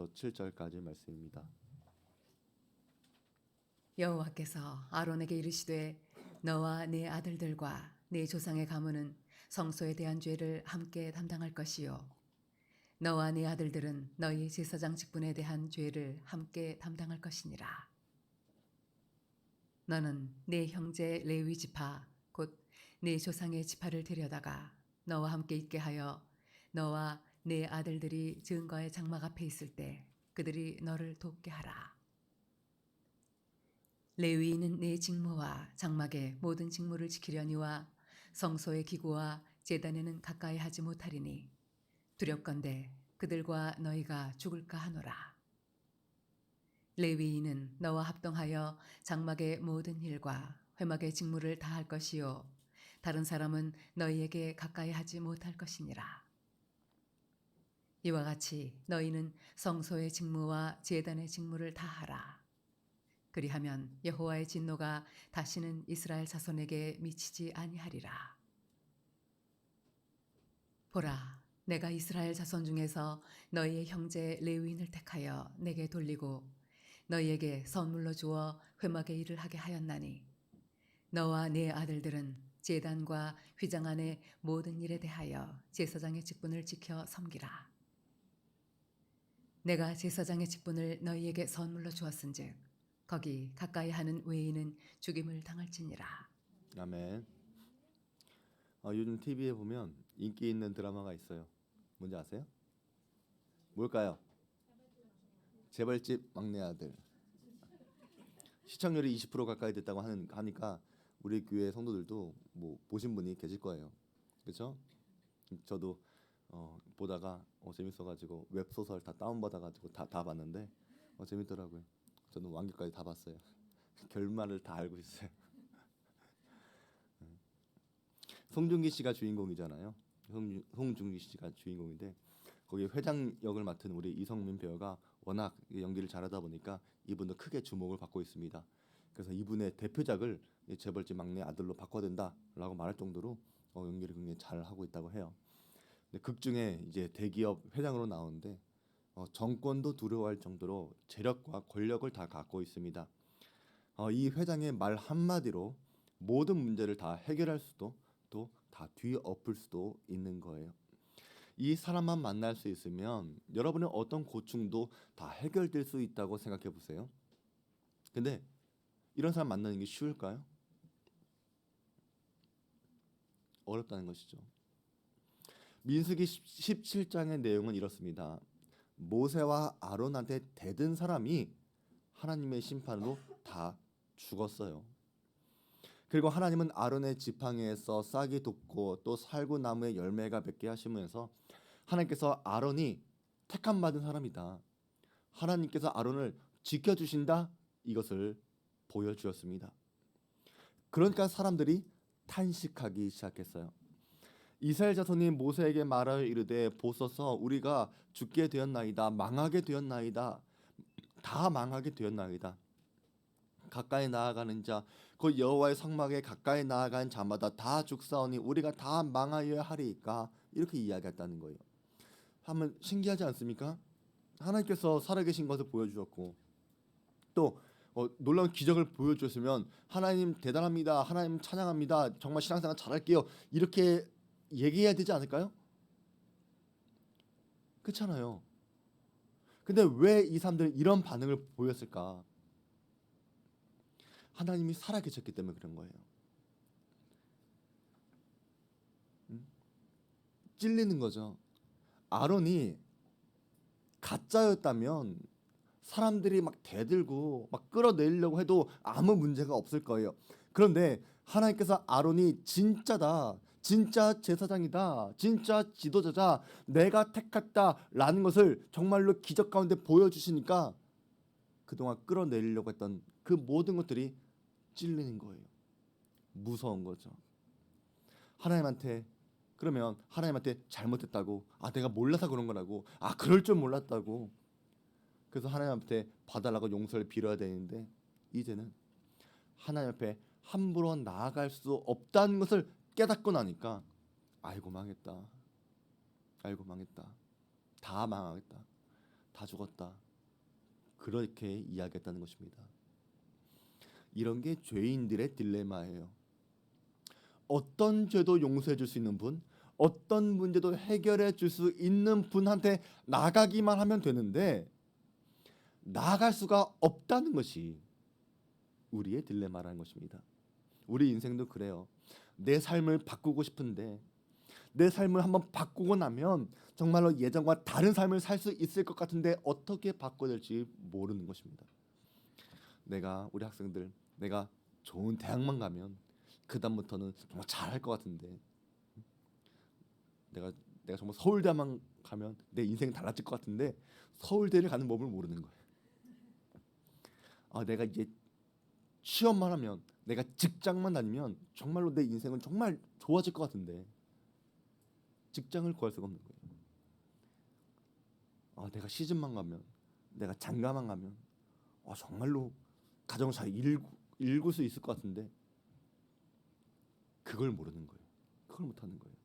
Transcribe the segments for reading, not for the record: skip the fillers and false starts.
6절부터 7절까지 말씀입니다. 여호와께서 아론에게 이르시되 너와 네 아들들과 네 조상의 가문은 성소에 대한 죄를 함께 담당할 것이요 너와 네 아들들은 너희 제사장 직분에 대한 죄를 함께 담당할 것이니라. 너는 네 형제 레위 지파 곧 네 조상의 지파를 데려다가 너와 함께 있게 하여 너와 네 아들들이 증거의 장막 앞에 있을 때 그들이 너를 돕게 하라. 레위인은 네 직무와 장막의 모든 직무를 지키려니와 성소의 기구와 제단에는 가까이 하지 못하리니 두렵건대 그들과 너희가 죽을까 하노라. 레위인은 너와 합동하여 장막의 모든 일과 회막의 직무를 다 할 것이요 다른 사람은 너희에게 가까이 하지 못할 것이니라. 이와 같이 너희는 성소의 직무와 제단의 직무를 다 하라. 그리하면 여호와의 진노가 다시는 이스라엘 자손에게 미치지 아니하리라. 보라, 내가 이스라엘 자손 중에서 너희의 형제 레위인을 택하여 내게 돌리고 너희에게 선물로 주어 회막의 일을 하게 하였나니 너와 네 아들들은 제단과 휘장 안의 모든 일에 대하여 제사장의 직분을 지켜 섬기라. 내가 제사장의 직분을 너희에게 선물로 주었은즉 거기 가까이 하는 외인은 죽임을 당할지니라. 아멘. 요즘 TV에 보면 인기 있는 드라마가 있어요. 뭔지 아세요? 뭘까요? 재벌집 막내 아들. 시청률이 20% 가까이 됐다고 하니까 우리 교회 성도들도 뭐 보신 분이 계실 거예요. 그렇죠? 저도 보다가 재밌어가지고 웹소설 다 다운받아가지고 다 봤는데 재밌더라고요. 저는 완결까지 다 봤어요. 결말을 다 알고 있어요. 송중기 씨가 주인공이잖아요. 송중기 씨가 주인공인데 거기 회장 역을 맡은 우리 이성민 배우가 워낙 연기를 잘하다 보니까 이분도 크게 주목을 받고 있습니다. 그래서 이분의 대표작을 재벌집 막내 아들로 바꿔야 된다라고 말할 정도로 연기를 굉장히 잘 하고 있다고 해요. 근데 극 중에 이제 대기업 회장으로 나오는데 정권도 두려워할 정도로 재력과 권력을 다 갖고 있습니다. 이 회장의 말 한마디로 모든 문제를 다 해결할 수도 또 다 뒤엎을 수도 있는 거예요. 이 사람만 만날 수 있으면 여러분의 어떤 고충도 다 해결될 수 있다고 생각해 보세요. 근데 이런 사람 만나는 게 쉬울까요? 어렵다는 것이죠. 민수기 17장의 내용은 이렇습니다. 모세와 아론한테 대든 사람이 하나님의 심판으로 다 죽었어요. 그리고 하나님은 아론의 지팡이에서 싹이 돋고 또 살구나무의 열매가 맺게 하시면서 하나님께서 아론이 택함 받은 사람이다. 하나님께서 아론을 지켜주신다. 이것을 보여주었습니다. 그러니까 사람들이 탄식하기 시작했어요. 이스라엘 자손이 모세에게 말하여 이르되 보소서 우리가 죽게 되었나이다. 망하게 되었나이다. 다 망하게 되었나이다. 가까이 나아가는 자, 그 여호와의 성막에 가까이 나아간 자마다 다 죽사오니 우리가 다 망하여야 하리이까. 이렇게 이야기했다는 거예요. 한번 신기하지 않습니까? 하나님께서 살아계신 것을 보여주었고 또 놀라운 기적을 보여주었으면 하나님 대단합니다. 하나님 찬양합니다. 정말 신앙생활 잘할게요. 이렇게 얘기해야 되지 않을까요? 그렇잖아요. 근데 왜 이 사람들은 이런 반응을 보였을까? 하나님이 살아계셨기 때문에 그런 거예요. 찔리는 거죠. 아론이 가짜였다면 사람들이 막 대들고 막 끌어내리려고 해도 아무 문제가 없을 거예요. 그런데 하나님께서 아론이 진짜다, 진짜 제사장이다, 진짜 지도자자, 내가 택했다라는 것을 정말로 기적 가운데 보여주시니까 그동안 끌어내리려고 했던 그 모든 것들이 찔리는 거예요. 무서운 거죠. 하나님한테 그러면 하나님한테 잘못했다고, 내가 몰라서 그런 거라고, 그럴 줄 몰랐다고, 그래서 하나님한테 봐달라고 용서를 빌어야 되는데 이제는 하나님 앞에 함부로 나아갈 수 없다는 것을 깨닫고 나니까 아이고 망했다, 아이고 망했다, 다 망하겠다, 다 죽었다. 그렇게 이야기했다는 것입니다. 이런 게 죄인들의 딜레마예요. 어떤 죄도 용서해 줄 수 있는 분, 어떤 문제도 해결해 줄 수 있는 분한테 나가기만 하면 되는데 나아갈 수가 없다는 것이 우리의 딜레마라는 것입니다. 우리 인생도 그래요. 내 삶을 바꾸고 싶은데 내 삶을 한번 바꾸고 나면 정말로 예전과 다른 삶을 살 수 있을 것 같은데 어떻게 바꿔야 될지 모르는 것입니다. 우리 학생들 내가 좋은 대학만 가면 그 다음부터는 정말 잘할 것 같은데 내가 정말 서울대만 가면 내 인생이 달라질 것 같은데 서울대를 가는 법을 모르는 거예요. 내가 이제 취업만 하면 내가 직장만 다니면 정말로 내 인생은 정말 좋아질 것 같은데 직장을 구할 수가 없는 거예요. 내가 시집만 가면 내가 장가만 가면 정말로 가정을 잘 일굴 수 있을 것 같은데 그걸 모르는 거예요. 그걸 못하는 거예요.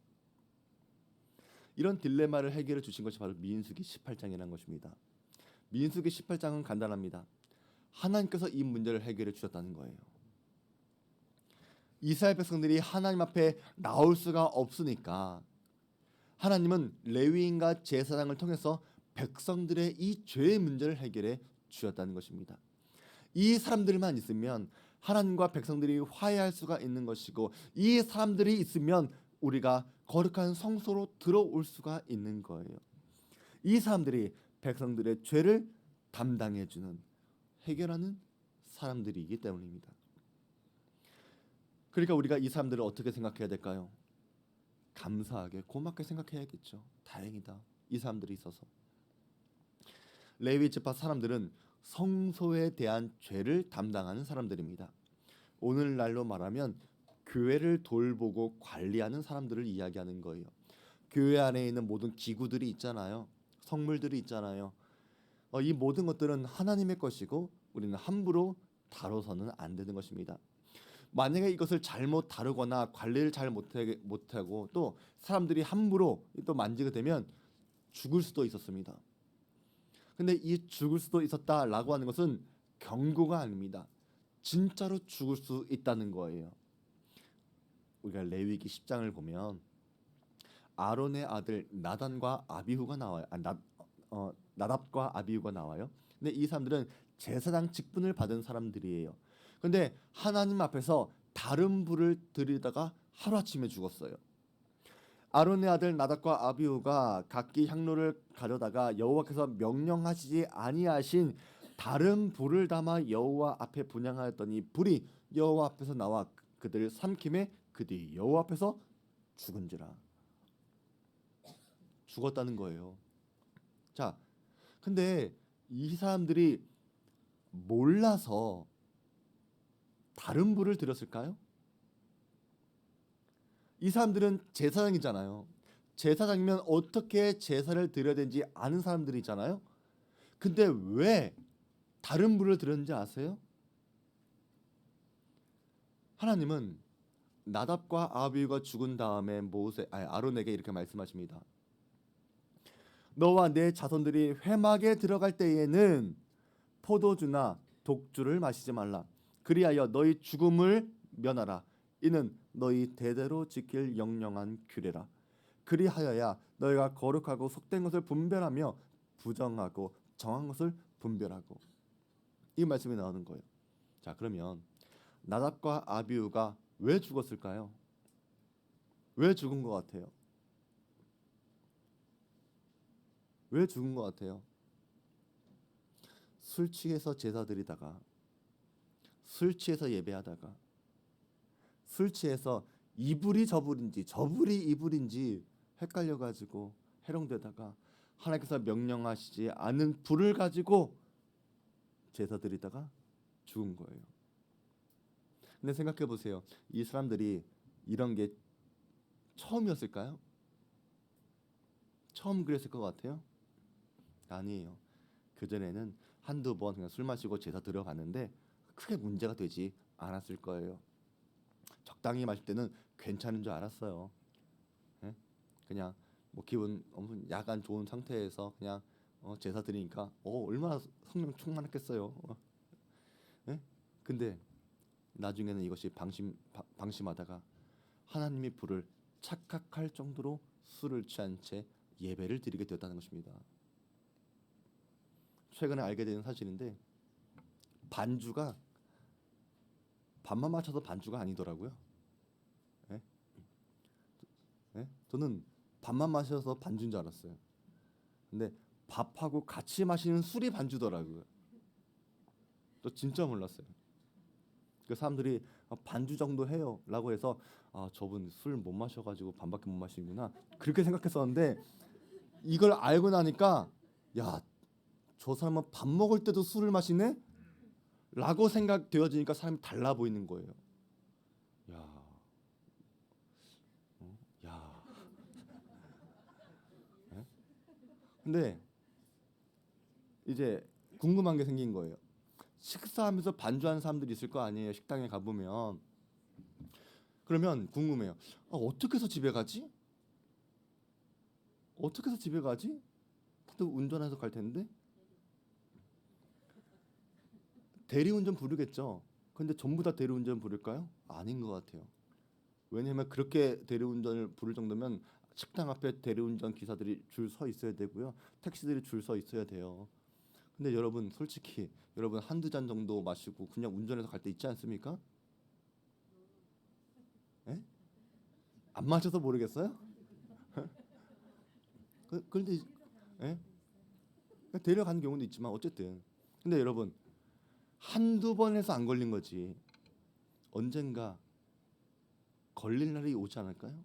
이런 딜레마를 해결해 주신 것이 바로 민수기 18장이라는 것입니다. 민수기 18장은 간단합니다. 하나님께서 이 문제를 해결해 주셨다는 거예요. 이스라엘 백성들이 하나님 앞에 나올 수가 없으니까 하나님은 레위인과 제사장을 통해서 백성들의 이 죄의 문제를 해결해 주셨다는 것입니다. 이 사람들만 있으면 하나님과 백성들이 화해할 수가 있는 것이고 이 사람들이 있으면 우리가 거룩한 성소로 들어올 수가 있는 거예요. 이 사람들이 백성들의 죄를 담당해 주는 해결하는 사람들이기 때문입니다. 그러니까 우리가 이 사람들을 어떻게 생각해야 될까요? 감사하게 고맙게 생각해야겠죠. 다행이다. 이 사람들이 있어서. 레위 지파 사람들은 성소에 대한 죄를 담당하는 사람들입니다. 오늘날로 말하면 교회를 돌보고 관리하는 사람들을 이야기하는 거예요. 교회 안에 있는 모든 기구들이 있잖아요. 성물들이 있잖아요. 이 모든 것들은 하나님의 것이고 우리는 함부로 다뤄서는 안 되는 것입니다. 만약에 이것을 잘못 다루거나 관리를 잘 못하고 또 사람들이 함부로 또 만지게 되면 죽을 수도 있었습니다. 근데 이 죽을 수도 있었다라고 하는 것은 경고가 아닙니다. 진짜로 죽을 수 있다는 거예요. 우리가 레위기 10장을 보면 아론의 아들 나단과 아비후가 나와요. 나답과 아비후가 나와요. 근데 이 사람들은 제사장 직분을 받은 사람들이에요. 근데 하나님 앞에서 다른 불을 들이다가 하루아침에 죽었어요. 아론의 아들 나답과 아비후가 각기 향로를 가져다가 여호와께서 명령하시지 아니하신 다른 불을 담아 여호와 앞에 분향하였더니 불이 여호와 앞에서 나와 그들을 삼킴에 그들이 여호와 앞에서 죽은지라. 죽었다는 거예요. 자, 근데 이 사람들이 몰라서 다른 불을 들였을까요? 이 사람들은 제사장이잖아요. 제사장이면 어떻게 제사를 드려야 되는지 아는 사람들이잖아요. 근데 왜 다른 불을 들였는지 아세요? 하나님은 나답과 아비후가 죽은 다음에 아론에게 이렇게 말씀하십니다. 너와 내 자손들이 회막에 들어갈 때에는 포도주나 독주를 마시지 말라. 그리하여 너희 죽음을 면하라. 이는 너희 대대로 지킬 영영한 규례라. 그리하여야 너희가 거룩하고 속된 것을 분별하며 부정하고 정한 것을 분별하고. 이 말씀이 나오는 거예요. 자, 그러면 나답과 아비후가 왜 죽었을까요? 왜 죽은 것 같아요? 왜 죽은 것 같아요? 술 취해서 제사 드리다가, 술 취해서 예배하다가, 술 취해서 이불이 저불인지 저불이 이불인지 헷갈려가지고 해롱되다가 하나님께서 명령하시지 않은 불을 가지고 제사 드리다가 죽은 거예요. 근데 생각해 보세요. 이 사람들이 이런 게 처음이었을까요? 처음 그랬을 것 같아요? 아니에요. 그전에는 한두 번 그냥 술 마시고 제사 드려봤는데 크게 문제가 되지 않았을 거예요. 적당히 마실 때는 괜찮은 줄 알았어요. 예? 그냥 뭐 기분 야간 좋은 상태에서 그냥 제사 드리니까 얼마나 성령 충만했겠어요. 예? 근데 나중에는 이것이 방심하다가 하나님의 불을 착각할 정도로 술을 취한 채 예배를 드리게 되었다는 것입니다. 최근에 알게 된 사실인데 반주가 밥만 맞춰서 반주가 아니더라고요. 예? 예? 저는 밥만 마셔서 반주인 줄 알았어요. 근데 밥하고 같이 마시는 술이 반주더라고요. 또 진짜 몰랐어요. 그 사람들이 반주 정도 해요라고 해서 저분 술 못 마셔가지고 반밖에 못 마시는구나 그렇게 생각했었는데 이걸 알고 나니까 야, 저 사람은 밥 먹을 때도 술을 마시네? 라고 생각되어지니까 사람이 달라 보이는 거예요. 야, 야. 예? 근데 이제 궁금한 게 생긴 거예요. 식사하면서 반주하는 사람들이 있을 거 아니에요. 식당에 가보면. 그러면 궁금해요. 어떻게 해서 집에 가지? 어떻게 해서 집에 가지? 다들 운전해서 갈 텐데 대리운전 부르겠죠. 근데 전부 다 대리운전 부를까요? 아닌 것 같아요. 왜냐하면 그렇게 대리운전을 부를 정도면 식당 앞에 대리운전 기사들이 줄 서 있어야 되고요. 택시들이 줄 서 있어야 돼요. 근데 여러분 솔직히 여러분 한두 잔 정도 마시고 그냥 운전해서 갈 때 있지 않습니까? 예? 안 마셔서 모르겠어요? 그런데 예? 데려가는 경우도 있지만 어쨌든 근데 여러분 한두 번 해서 안 걸린 거지 언젠가 걸릴 날이 오지 않을까요?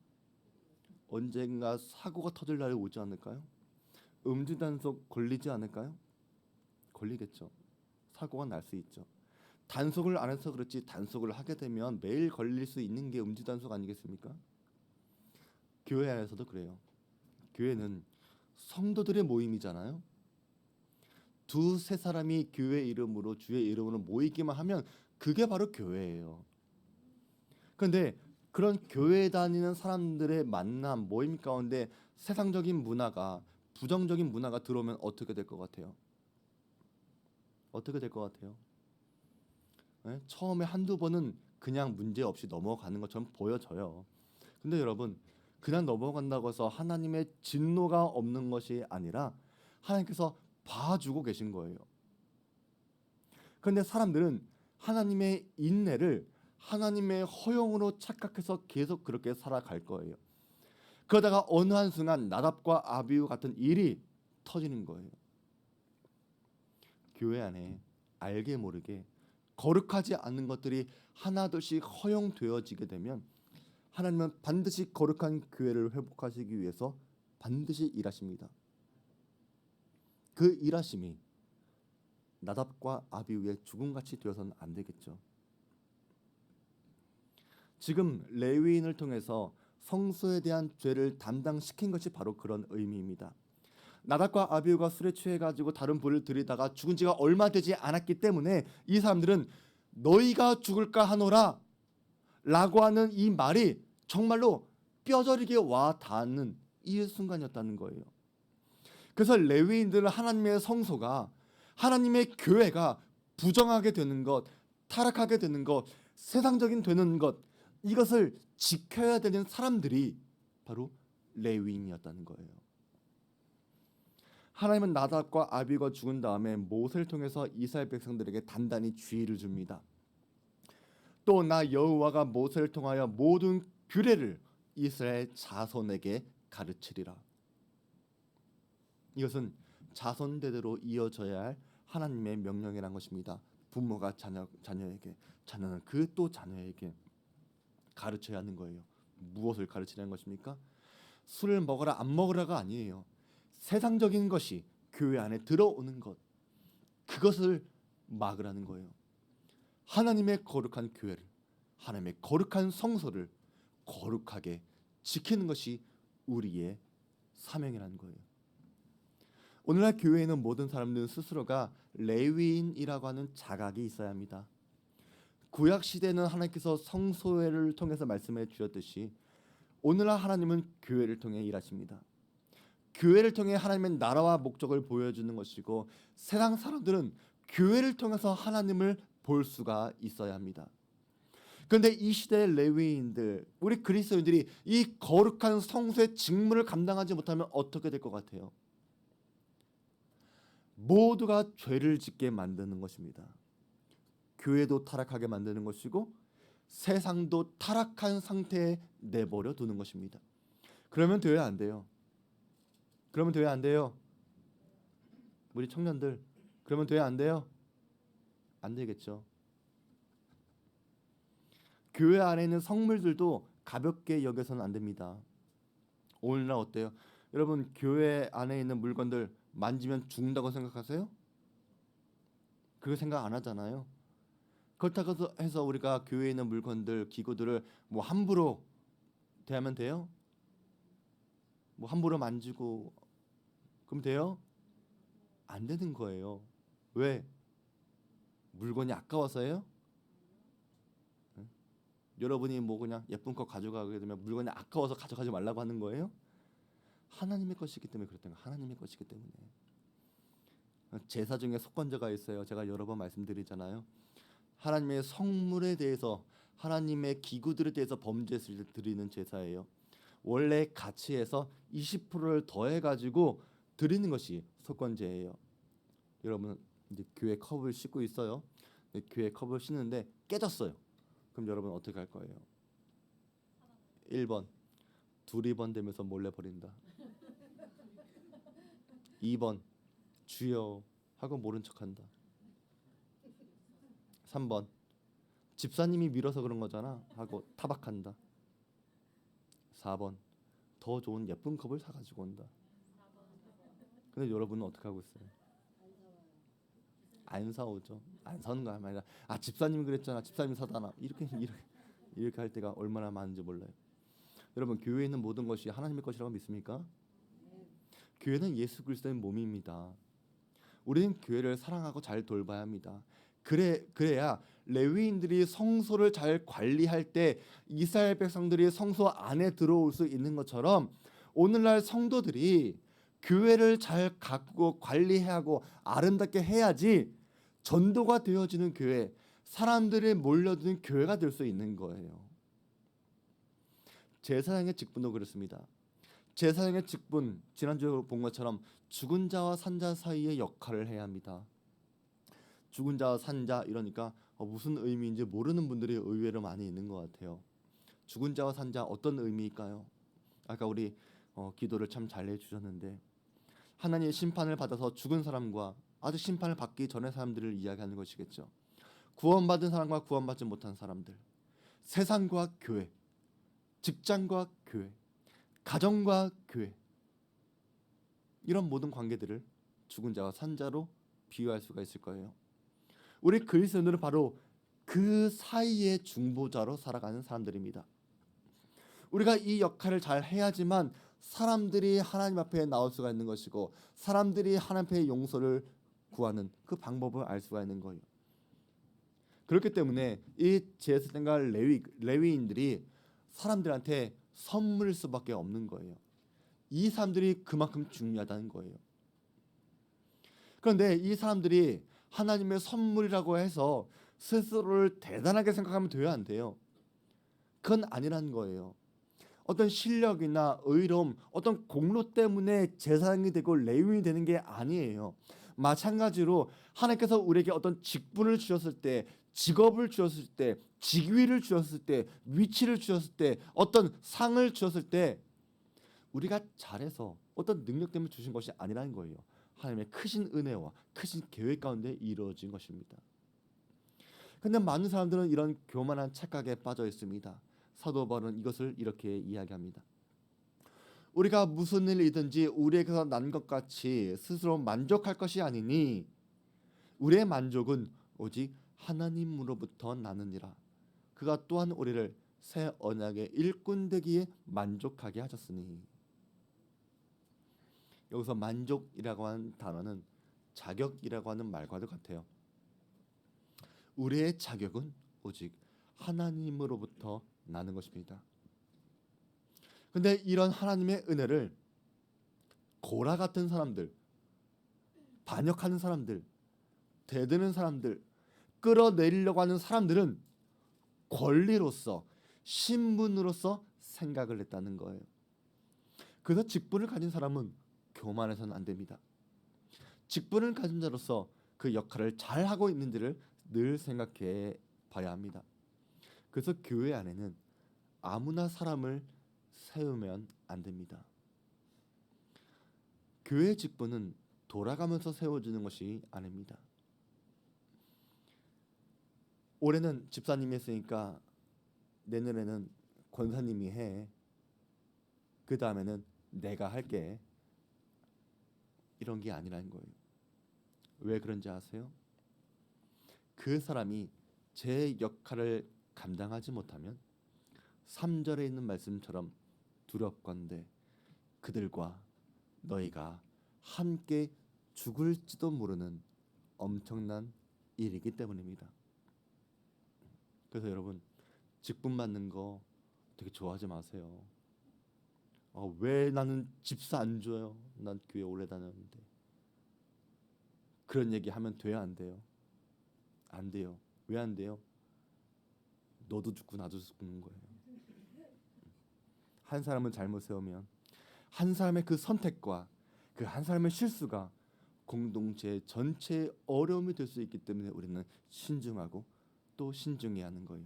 언젠가 사고가 터질 날이 오지 않을까요? 음주 단속 걸리지 않을까요? 걸리겠죠. 사고가 날 수 있죠. 단속을 안 해서 그렇지 단속을 하게 되면 매일 걸릴 수 있는 게 음주 단속 아니겠습니까? 교회 안에서도 그래요. 교회는 성도들의 모임이잖아요. 두세 사람이 교회 이름으로 주의 이름으로 모이기만 하면 그게 바로 교회예요. 그런데 그런 교회 다니는 사람들의 만남 모임 가운데 세상적인 문화가 부정적인 문화가 들어오면 어떻게 될 것 같아요? 어떻게 될 것 같아요? 예? 처음에 한두 번은 그냥 문제 없이 넘어가는 것처럼 보여져요. 근데 여러분 그냥 넘어간다고 해서 하나님의 진노가 없는 것이 아니라 하나님께서 봐주고 계신 거예요. 그런데 사람들은 하나님의 인내를 하나님의 허용으로 착각해서 계속 그렇게 살아갈 거예요. 그러다가 어느 한순간 나답과 아비후 같은 일이 터지는 거예요. 교회 안에 알게 모르게 거룩하지 않은 것들이 하나둘씩 허용되어지게 되면 하나님은 반드시 거룩한 교회를 회복하시기 위해서 반드시 일하십니다. 그 일하심이 나답과 아비후의 죽음같이 되어서는 안 되겠죠. 지금 레위인을 통해서 성소에 대한 죄를 담당시킨 것이 바로 그런 의미입니다. 나답과 아비후가 술에 취해가지고 다른 불을 들이다가 죽은 지가 얼마 되지 않았기 때문에 이 사람들은 너희가 죽을까 하노라 라고 하는 이 말이 정말로 뼈저리게 와 닿는 이 순간이었다는 거예요. 그래서 레위인들은 하나님의 성소가 하나님의 교회가 부정하게 되는 것, 타락하게 되는 것, 세상적인 되는 것 이것을 지켜야 되는 사람들이 바로 레위인이었다는 거예요. 하나님은 나답과 아비가 죽은 다음에 모세를 통해서 이스라엘 백성들에게 단단히 주의를 줍니다. 또 나 여호와가 모세를 통하여 모든 규례를 이스라엘 자손에게 가르치리라. 이것은 자손 대대로 이어져야 할 하나님의 명령이라는 것입니다. 부모가 자녀에게, 자녀는 그 또 자녀에게 가르쳐야 하는 거예요. 무엇을 가르치라는 것입니까? 술을 먹어라 안 먹으라가 아니에요. 세상적인 것이 교회 안에 들어오는 것, 그것을 막으라는 거예요. 하나님의 거룩한 교회를, 하나님의 거룩한 성소를 거룩하게 지키는 것이 우리의 사명이라는 거예요. 오늘날 교회에는 모든 사람들은 스스로가 레위인이라고 하는 자각이 있어야 합니다. 구약 시대는 하나님께서 성소회를 통해서 말씀해 주셨듯이 오늘날 하나님은 교회를 통해 일하십니다. 교회를 통해 하나님의 나라와 목적을 보여주는 것이고 세상 사람들은 교회를 통해서 하나님을 볼 수가 있어야 합니다. 그런데 이 시대의 레위인들, 우리 그리스도인들이 이 거룩한 성소의 직무를 감당하지 못하면 어떻게 될 것 같아요? 모두가 죄를 짓게 만드는 것입니다. 교회도 타락하게 만드는 것이고 세상도 타락한 상태에 내버려 두는 것입니다. 그러면 돼야 안 돼요? 그러면 돼야 안 돼요? 우리 청년들, 그러면 돼야 안 돼요? 안 되겠죠. 교회 안에 있는 성물들도 가볍게 여겨서는 안 됩니다. 오늘날 어때요? 여러분, 교회 안에 있는 물건들 만지면 죽는다고 생각하세요? 그거 생각 안 하잖아요. 그렇다고 해서 우리가 교회에 있는 물건들, 기구들을 뭐 함부로 대하면 돼요? 뭐 함부로 만지고 그럼 돼요? 안 되는 거예요. 왜? 물건이 아까워서예요? 응? 여러분이 뭐 그냥 예쁜 거 가져가게 되면 물건이 아까워서 가져가지 말라고 하는 거예요? 하나님의 것이기 때문에 그렇다는 거예요. 하나님의 것이기 때문에. 제사 중에 속건제가 있어요. 제가 여러 번 말씀드리잖아요. 하나님의 성물에 대해서, 하나님의 기구들에 대해서 범죄했을 때 드리는 제사예요. 원래 가치에서 20%를 더해가지고 드리는 것이 속건제예요. 여러분 이제 교회 컵을 씻고 있어요. 교회 컵을 씻는데 깨졌어요. 그럼 여러분 어떻게 할 거예요? 1번 두리번 되면서 몰래 버린다. 2번 주여 하고 모른 척한다. 3번 집사님이 밀어서 그런 거잖아 하고 타박한다. 4번 더 좋은 예쁜 컵을 사가지고 온다. 근데 여러분은 어떻게 하고 있어요? 안 사오죠. 안 사는 거 아니라 집사님이 그랬잖아. 집사님이 사다나 이렇게 할 때가 얼마나 많은지 몰라요. 여러분 교회에 있는 모든 것이 하나님의 것이라고 믿습니까? 교회는 예수 그리스도의 몸입니다. 우리는 교회를 사랑하고 잘 돌봐야 합니다. 그래야 레위인들이 성소를 잘 관리할 때 이스라엘 백성들이 성소 안에 들어올 수 있는 것처럼 오늘날 성도들이 교회를 잘 가꾸고 관리하고 아름답게 해야지 전도가 되어지는 교회, 사람들이 몰려드는 교회가 될 수 있는 거예요. 제사장의 직분도 그렇습니다. 제사장의 직분, 지난주에 본 것처럼 죽은 자와 산 자 사이의 역할을 해야 합니다. 죽은 자와 산 자 이러니까 무슨 의미인지 모르는 분들이 의외로 많이 있는 것 같아요. 죽은 자와 산 자 어떤 의미일까요? 아까 우리 기도를 참 잘 해주셨는데 하나님의 심판을 받아서 죽은 사람과 아직 심판을 받기 전의 사람들을 이야기하는 것이겠죠. 구원받은 사람과 구원받지 못한 사람들, 세상과 교회, 직장과 교회, 가정과 교회, 이런 모든 관계들을 죽은 자와 산 자로 비유할 수가 있을 거예요. 우리 그리스도인들은 바로 그 사이의 중보자로 살아가는 사람들입니다. 우리가 이 역할을 잘 해야지만 사람들이 하나님 앞에 나올 수가 있는 것이고 사람들이 하나님 앞에 용서를 구하는 그 방법을 알 수가 있는 거예요. 그렇기 때문에 이 제사장과 레위인들이 사람들한테 선물일 수밖에 없는 거예요. 이 사람들이 그만큼 중요하다는 거예요. 그런데 이 사람들이 하나님의 선물이라고 해서 스스로를 대단하게 생각하면 돼요, 안 돼요? 그건 아니라는 거예요. 어떤 실력이나 의로움, 어떤 공로 때문에 제사장이 되고 레위인이 되는 게 아니에요. 마찬가지로 하나님께서 우리에게 어떤 직분을 주셨을 때, 직업을 주셨을 때, 직위를 주셨을 때, 위치를 주셨을 때, 어떤 상을 주셨을 때 우리가 잘해서 어떤 능력 때문에 주신 것이 아니라는 거예요. 하나님의 크신 은혜와 크신 계획 가운데 이루어진 것입니다. 그런데 많은 사람들은 이런 교만한 착각에 빠져 있습니다. 사도 바울은 이것을 이렇게 이야기합니다. 우리가 무슨 일이든지 우리에게서 난 것 같이 스스로 만족할 것이 아니니 우리의 만족은 오직 하나님으로부터 나느니라. 그가 또한 우리를 새 언약의 일꾼 되기에 만족하게 하셨으니. 여기서 만족이라고 하는 단어는 자격이라고 하는 말과도 같아요. 우리의 자격은 오직 하나님으로부터 나는 것입니다. 근데 이런 하나님의 은혜를 고라 같은 사람들, 반역하는 사람들, 대드는 사람들, 끌어내리려고 하는 사람들은 권리로서, 신분으로서 생각을 했다는 거예요. 그래서 직분을 가진 사람은 교만해서는 안 됩니다. 직분을 가진 자로서 그 역할을 잘 하고 있는지를 늘 생각해 봐야 합니다. 그래서 교회 안에는 아무나 사람을 세우면 안 됩니다. 교회 직분은 돌아가면서 세워지는 것이 아닙니다. 올해는 집사님이 했으니까 내년에는 권사님이 해. 그 다음에는 내가 할게. 이런 게 아니라는 거예요. 왜 그런지 아세요? 그 사람이 제 역할을 감당하지 못하면 3절에 있는 말씀처럼 두렵건대 그들과 너희가 함께 죽을지도 모르는 엄청난 일이기 때문입니다. 그래서 여러분, 직분 받는 거 되게 좋아하지 마세요. 왜 나는 집사 안 줘요? 난 교회 오래 다녔는데. 그런 얘기 하면 돼요, 안 돼요? 안 돼요. 왜 안 돼요? 너도 죽고 나도 죽는 거예요. 한 사람은 잘못 세우면 한 사람의 그 선택과 그 한 사람의 실수가 공동체 전체의 어려움이 될 수 있기 때문에 우리는 신중하고 또 신중해야 하는 거예요.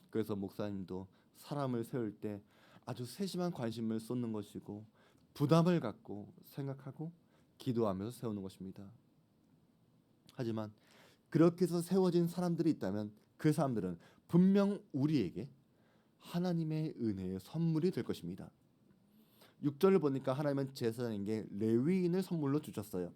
그래서 목사님도 사람을 세울 때 아주 세심한 관심을 쏟는 것이고 부담을 갖고 생각하고 기도하면서 세우는 것입니다. 하지만 그렇게 해서 세워진 사람들이 있다면 그 사람들은 분명 우리에게 하나님의 은혜의 선물이 될 것입니다. 6절을 보니까 하나님은 제사장에게 레위인을 선물로 주셨어요.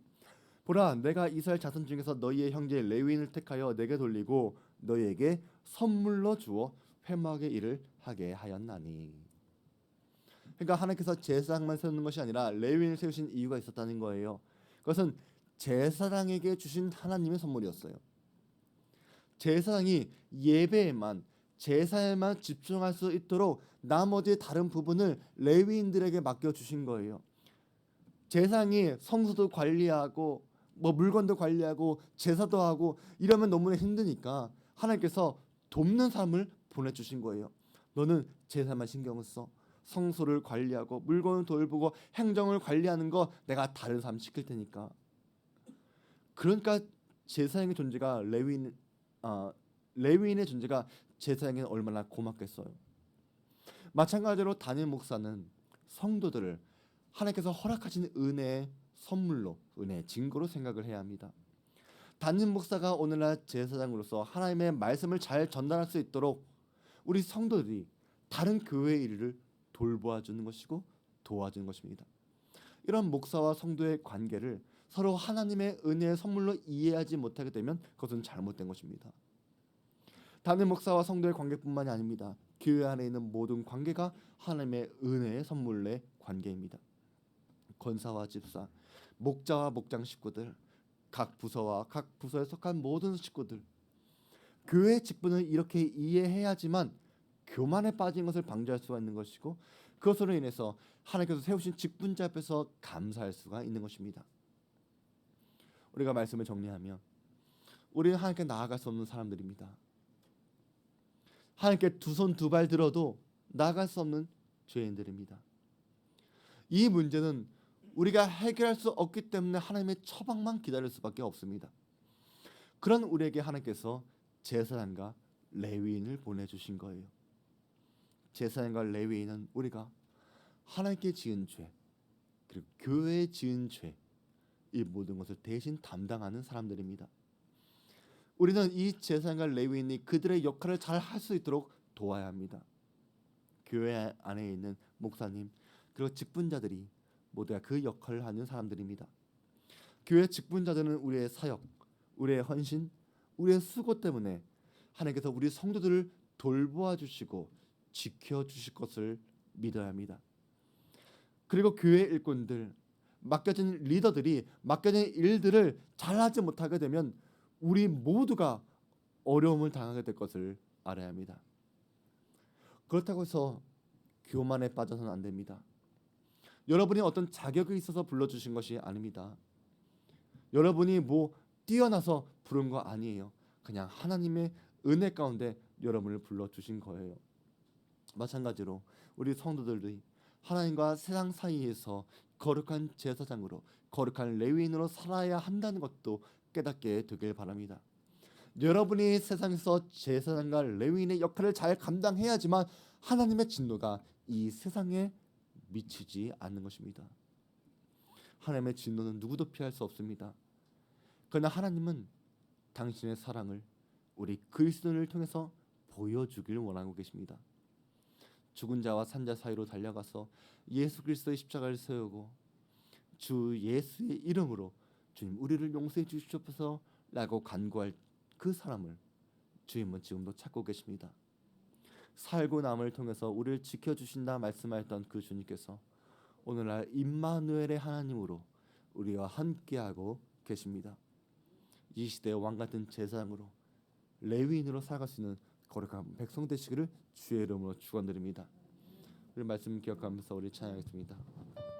보라, 내가 이스라엘 자손 중에서 너희의 형제 레위인을 택하여 내게 돌리고 너희에게 선물로 주어 회막의 일을 하게 하였나니. 그러니까 하나님께서 제사장만 세우는 것이 아니라 레위인을 세우신 이유가 있었다는 거예요. 그것은 제사장에게 주신 하나님의 선물이었어요. 제사장이 예배에만, 제사에만 집중할 수 있도록 나머지 다른 부분을 레위인들에게 맡겨 주신 거예요. 제사장이 성소도 관리하고 물건도 관리하고 제사도 하고 이러면 너무나 힘드니까 하나님께서 돕는 사람을 보내주신 거예요. 너는 제사만 신경을 써. 성소를 관리하고 물건을 돌보고 행정을 관리하는 거 내가 다른 사람 시킬 테니까. 그러니까 제사장의 존재가 레위인의 존재가 제사장에게 얼마나 고맙겠어요. 마찬가지로 담임 목사는 성도들을 하나님께서 허락하신 은혜의 선물로, 은혜의 증거로 생각을 해야 합니다. 담임 목사가 오늘날 제사장으로서 하나님의 말씀을 잘 전달할 수 있도록 우리 성도들이 다른 교회의 일을 돌보아주는 것이고 도와주는 것입니다. 이런 목사와 성도의 관계를 서로 하나님의 은혜의 선물로 이해하지 못하게 되면 그것은 잘못된 것입니다. 담임 목사와 성도의 관계뿐만이 아닙니다. 교회 안에 있는 모든 관계가 하나님의 은혜의 선물의 관계입니다. 권사와 집사, 목자와 목장 식구들, 각 부서와 각 부서에 속한 모든 식구들, 교회의 직분을 이렇게 이해해야지만 교만에 빠진 것을 방지할 수가 있는 것이고 그것으로 인해서 하나님께서 세우신 직분자 앞에서 감사할 수가 있는 것입니다. 우리가 말씀을 정리하면 우리는 하나님께 나아갈 수 없는 사람들입니다. 하나님께 두 손 두 발 들어도 나아갈 수 없는 죄인들입니다. 이 문제는 우리가 해결할 수 없기 때문에 하나님의 처방만 기다릴 수밖에 없습니다. 그런 우리에게 하나님께서 제사장과 레위인을 보내주신 거예요. 제사장과 레위인은 우리가 하나님께 지은 죄 그리고 교회에 지은 죄 이 모든 것을 대신 담당하는 사람들입니다. 우리는 이 제사장과 레위인이 그들의 역할을 잘 할 수 있도록 도와야 합니다. 교회 안에 있는 목사님 그리고 직분자들이 모두가 그 역할을 하는 사람들입니다. 교회 직분자들은 우리의 사역, 우리의 헌신, 우리의 수고 때문에 하나님께서 우리 성도들을 돌보아 주시고 지켜 주실 것을 믿어야 합니다. 그리고 교회 일꾼들, 맡겨진 리더들이 맡겨진 일들을 잘하지 못하게 되면 우리 모두가 어려움을 당하게 될 것을 알아야 합니다. 그렇다고 해서 교만에 빠져서는 안 됩니다. 여러분이 어떤 자격이 있어서 불러주신 것이 아닙니다. 여러분이 뭐 뛰어나서 부른 거 아니에요. 그냥 하나님의 은혜 가운데 여러분을 불러주신 거예요. 마찬가지로 우리 성도들이 하나님과 세상 사이에서 거룩한 제사장으로, 거룩한 레위인으로 살아야 한다는 것도 깨닫게 되길 바랍니다. 여러분이 세상에서 제사장과 레위인의 역할을 잘 감당해야지만 하나님의 진노가 이 세상에 미치지 않는 것입니다. 하나님의 진노는 누구도 피할 수 없습니다. 그러나 하나님은 당신의 사랑을 우리 그리스도를 통해서 보여주길 원하고 계십니다. 죽은 자와 산 자 사이로 달려가서 예수 그리스도의 십자가를 세우고 주 예수의 이름으로 주님 우리를 용서해 주시옵소서 라고 간구할 그 사람을 주님은 지금도 찾고 계십니다. 살고 남을 통해서 우리를 지켜주신다 말씀하였던 그 주님께서 오늘날 임마누엘의 하나님으로 우리와 함께하고 계십니다. 이 시대의 왕같은 제사장으로 레위인으로 살아갈 수 있는 거룩한 백성 되시기를 주의 이름으로 축원드립니다. 우리 말씀 기억하면서 우리 찬양하겠습니다.